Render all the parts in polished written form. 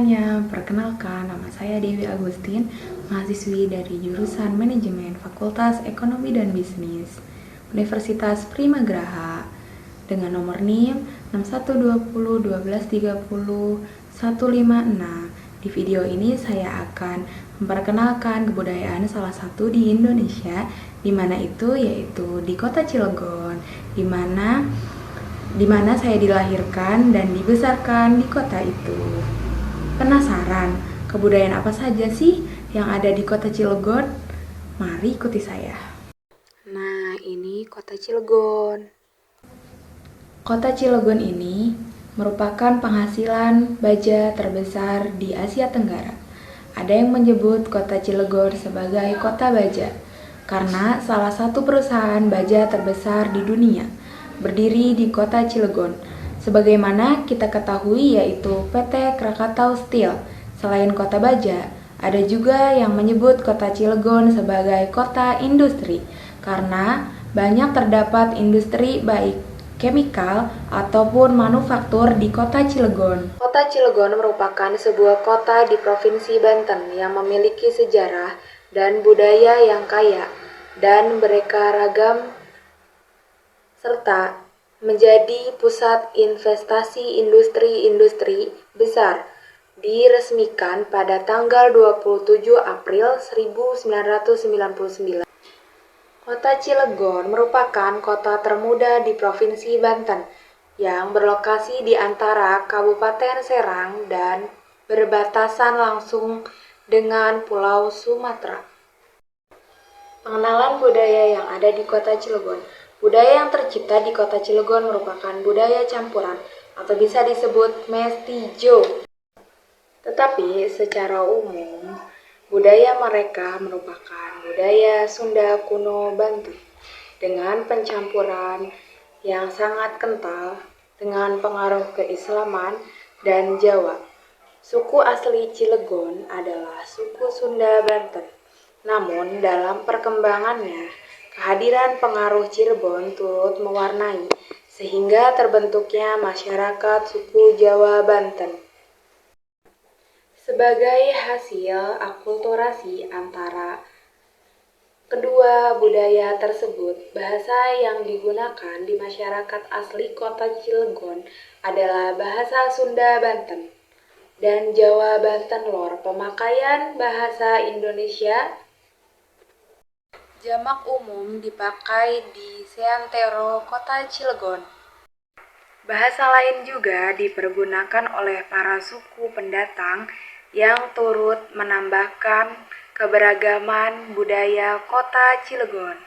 semuanya, perkenalkan nama saya Dewi Agustin, mahasiswi dari jurusan Manajemen Fakultas Ekonomi dan Bisnis, Universitas Primagraha, dengan nomor NIM 61201230 Di video ini saya akan memperkenalkan kebudayaan salah satu di Indonesia, di mana itu yaitu di Kota Cilegon, di mana saya dilahirkan dan dibesarkan di kota itu. Penasaran, kebudayaan apa saja sih yang ada di Kota Cilegon? Mari ikuti saya. Nah, ini Kota Cilegon. Kota Cilegon ini merupakan penghasilan baja terbesar di Asia Tenggara. Ada yang menyebut Kota Cilegon sebagai Kota Baja karena salah satu perusahaan baja terbesar di dunia berdiri di Kota Cilegon. Sebagaimana kita ketahui yaitu PT Krakatau Steel. Selain kota baja, ada juga yang menyebut Kota Cilegon sebagai kota industri karena banyak terdapat industri baik chemical ataupun manufaktur di Kota Cilegon. Kota Cilegon merupakan sebuah kota di Provinsi Banten yang memiliki sejarah dan budaya yang kaya dan beraneka ragam serta menjadi pusat investasi industri-industri besar. Diresmikan pada tanggal 27 April 1999. Kota Cilegon merupakan kota termuda di Provinsi Banten yang berlokasi di antara Kabupaten Serang dan berbatasan langsung dengan Pulau Sumatera. Pengenalan budaya yang ada di Kota Cilegon. Budaya yang tercipta di Kota Cilegon merupakan budaya campuran atau bisa disebut mestizo. Tetapi secara umum, budaya mereka merupakan budaya Sunda kuno Banten dengan pencampuran yang sangat kental dengan pengaruh keislaman dan Jawa. Suku asli Cilegon adalah suku Sunda Banten. Namun dalam perkembangannya, kehadiran pengaruh Cirebon turut mewarnai sehingga terbentuknya masyarakat suku Jawa Banten. Sebagai hasil akulturasi antara kedua budaya tersebut, bahasa yang digunakan di masyarakat asli Kota Cilegon adalah bahasa Sunda Banten dan Jawa Banten Lor. Pemakaian bahasa Indonesia jamak umum dipakai di seantero Kota Cilegon. Bahasa lain juga dipergunakan oleh para suku pendatang yang turut menambahkan keberagaman budaya Kota Cilegon.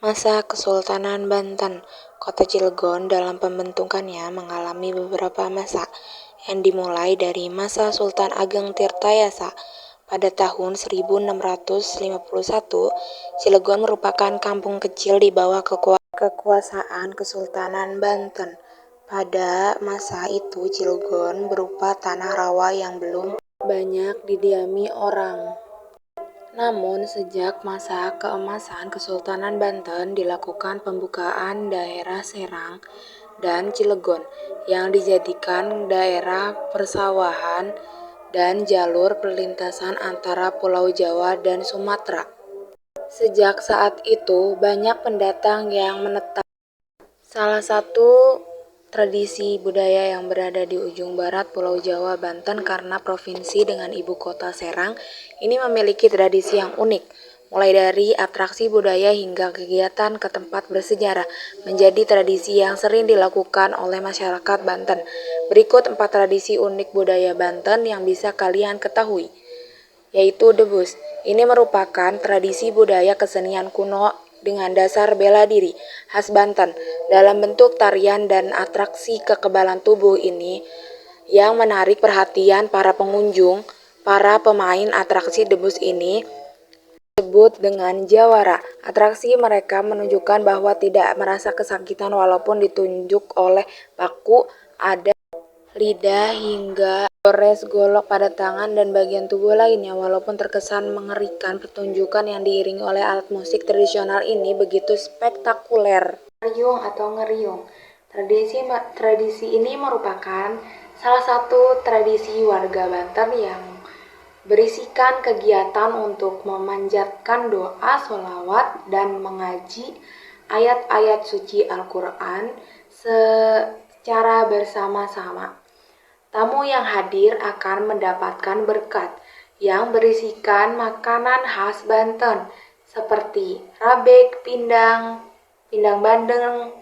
Masa Kesultanan Banten. Kota Cilegon dalam pembentukannya mengalami beberapa masa yang dimulai dari masa Sultan Ageng Tirtayasa. Pada tahun 1651, Cilegon merupakan kampung kecil di bawah kekuasaan Kesultanan Banten. Pada masa itu, Cilegon berupa tanah rawa yang belum banyak didiami orang. Namun, sejak masa keemasan Kesultanan Banten dilakukan pembukaan daerah Serang dan Cilegon yang dijadikan daerah persawahan dan jalur perlintasan antara Pulau Jawa dan Sumatera. Sejak saat itu, banyak pendatang yang menetap. Salah satu tradisi budaya yang berada di ujung barat Pulau Jawa, Banten, karena provinsi dengan ibu kota Serang ini memiliki tradisi yang unik, mulai dari atraksi budaya hingga kegiatan ke tempat bersejarah, menjadi tradisi yang sering dilakukan oleh masyarakat Banten. Berikut 4 tradisi unik budaya Banten yang bisa kalian ketahui, yaitu debus. Ini merupakan tradisi budaya kesenian kuno dengan dasar bela diri khas Banten dalam bentuk tarian dan atraksi kekebalan tubuh ini yang menarik perhatian para pengunjung. Para pemain atraksi debus ini disebut dengan jawara. Atraksi mereka menunjukkan bahwa tidak merasa kesakitan walaupun ditunjuk oleh paku, ada lidah hingga gores golok pada tangan dan bagian tubuh lainnya. Walaupun terkesan mengerikan, pertunjukan yang diiringi oleh alat musik tradisional ini begitu spektakuler. Ngeriung atau ngeriung. Tradisi ini merupakan Salah satu tradisi warga Banten yang berisikan kegiatan untuk memanjatkan doa, sholawat, dan mengaji ayat-ayat suci Al-Quran secara bersama-sama. Tamu yang hadir akan mendapatkan berkat yang berisikan makanan khas Banten seperti rabek, pindang bandeng,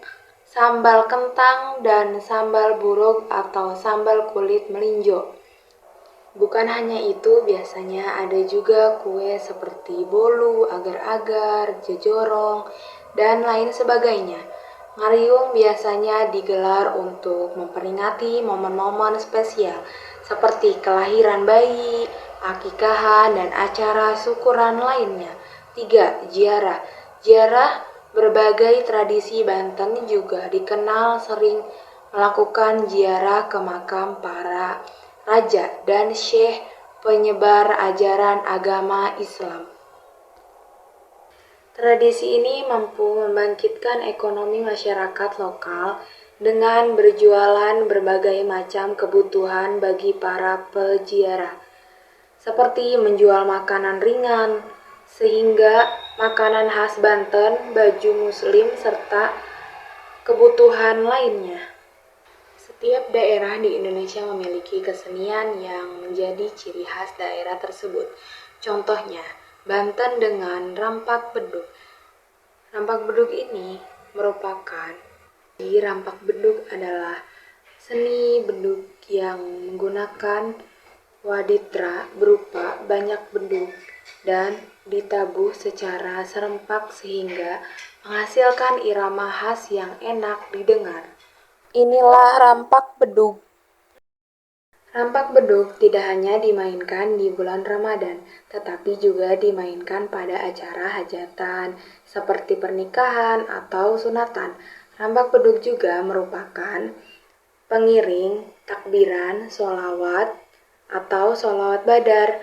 sambal kentang, dan sambal buruk atau sambal kulit melinjo. Bukan hanya itu, biasanya ada juga kue seperti bolu, agar-agar, jejorong, dan lain sebagainya. Ngariung biasanya digelar untuk memperingati momen-momen spesial seperti kelahiran bayi, akikahan, dan acara syukuran lainnya. 3. Ziarah. Ziarah berbagai tradisi Banten juga dikenal sering melakukan ziarah ke makam para raja dan syekh penyebar ajaran agama Islam. Tradisi ini mampu membangkitkan ekonomi masyarakat lokal dengan berjualan berbagai macam kebutuhan bagi para peziarah, seperti menjual makanan ringan, sehingga makanan khas Banten, baju muslim, serta kebutuhan lainnya. Setiap daerah di Indonesia memiliki kesenian yang menjadi ciri khas daerah tersebut. Contohnya, Banten dengan rampak beduk. Rampak beduk ini merupakan rampak beduk adalah seni beduk yang menggunakan waditra berupa banyak beduk dan ditabuh secara serempak sehingga menghasilkan irama khas yang enak didengar. Inilah rampak beduk. Rampak beduk tidak hanya dimainkan di bulan Ramadan, tetapi juga dimainkan pada acara hajatan seperti pernikahan atau sunatan. Rampak beduk juga merupakan pengiring takbiran, sholawat atau sholawat badar,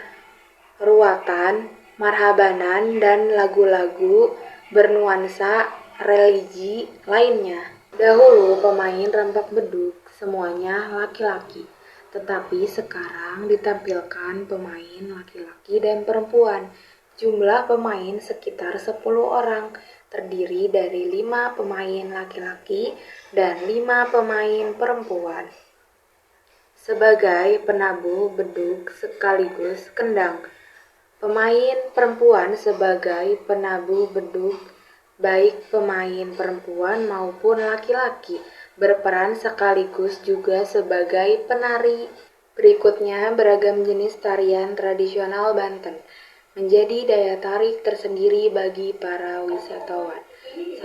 ruatan, marhabanan, dan lagu-lagu bernuansa religi lainnya. Dahulu pemain rampak beduk semuanya laki-laki, tetapi sekarang ditampilkan pemain laki-laki dan perempuan. Jumlah pemain sekitar 10 orang, terdiri dari 5 pemain laki-laki dan 5 pemain perempuan. Sebagai penabuh beduk sekaligus kendang, pemain perempuan sebagai penabuh beduk, baik pemain perempuan maupun laki-laki, berperan sekaligus juga sebagai penari. Berikutnya, beragam jenis tarian tradisional Banten menjadi daya tarik tersendiri bagi para wisatawan. 1.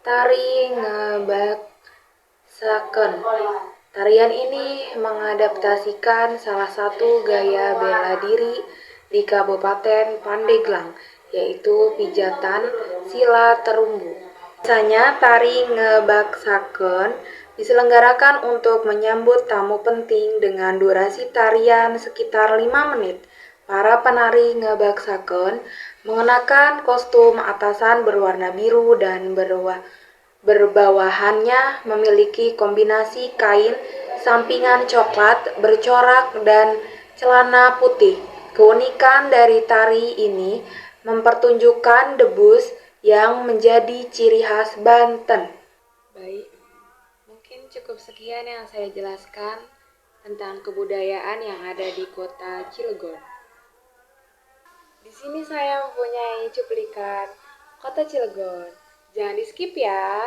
Tari Ngebaksaken. Tarian ini mengadaptasikan salah satu gaya bela diri di Kabupaten Pandeglang, yaitu pijatan sila terumbu. Biasanya tari Ngebaksaken diselenggarakan untuk menyambut tamu penting dengan durasi tarian sekitar 5 menit. Para penari Ngebaksaken mengenakan kostum atasan berwarna biru dan berbawahannya memiliki kombinasi kain sampingan coklat bercorak dan celana putih. Keunikan dari tari ini mempertunjukkan debus yang menjadi ciri khas Banten. Baik, mungkin cukup sekian yang saya jelaskan tentang kebudayaan yang ada di kota Cilegon. Di sini saya mempunyai cuplikan kota Cilegon. Jangan di skip ya.